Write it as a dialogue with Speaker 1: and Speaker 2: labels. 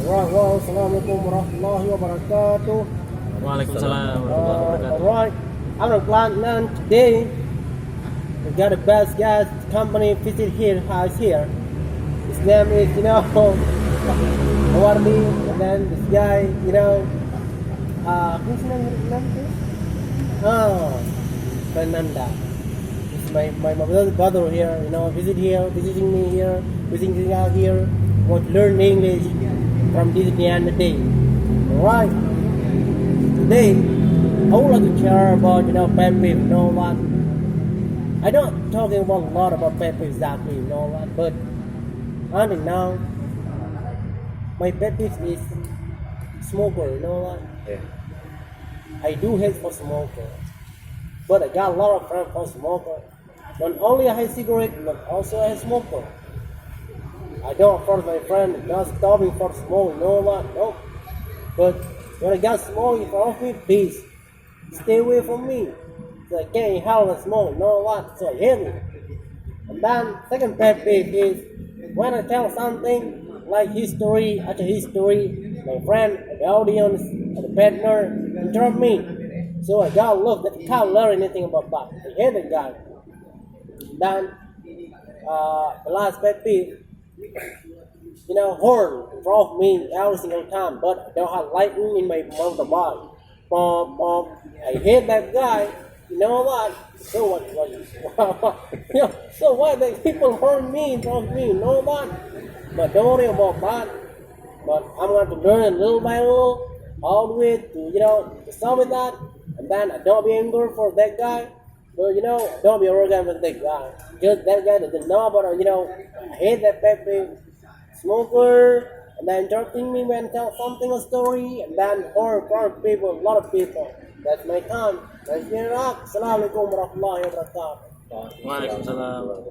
Speaker 1: Right, well, assalamualaikum warahmatullahi wabarakatuh.
Speaker 2: Waalaikumsalam warahmatullahi wabarakatuh.
Speaker 1: Alright, I'm a blind man today. We got a best guest company visit here, house here. His name is, Awardi, and then this guy, who's name? Fernanda. It's my brother here, visiting me here, visiting out here, want to learn English from Disney. Alright, today I would like to share about, pet peeve, what? I don't talking about a lot about pet peeve exactly, what? But until now, my pet peeve is smoker, what?
Speaker 2: Yeah.
Speaker 1: I do hate for smoker, but I got a lot of friends for smoker. Not only I hate cigarette, but also I hate smoker. I don't force my friend not stopping for smoking, what? No. But when I got smoke in front of me, please stay away from me. So I can't help the smoke, what? So I hate it. And then second pet peeve is when I tell something like history after history, my friend, the audience, or the partner interrupt me. So I gotta look that I can't learn anything about that. I hate that guy. Then the last pet peeve, horn in front of me every single time, but I don't have lightning in my motorbike. I hate that guy. You know what? So what? So why the people horn me in front of me? You know what? But don't worry about that. But I'm going to learn little by little, all the way to to solve with that. And then I don't be angry for that guy. But don't be arrogant with that guy. Just that guy doesn't know about I hate that pet peeve. Smoker, and then interrupting me when I tell something a story, and then horror people, a lot of people. That's my time. That's me rock. Assalamualaikum warahmatullahi wabarakatuh.
Speaker 2: Waalaikumsalam.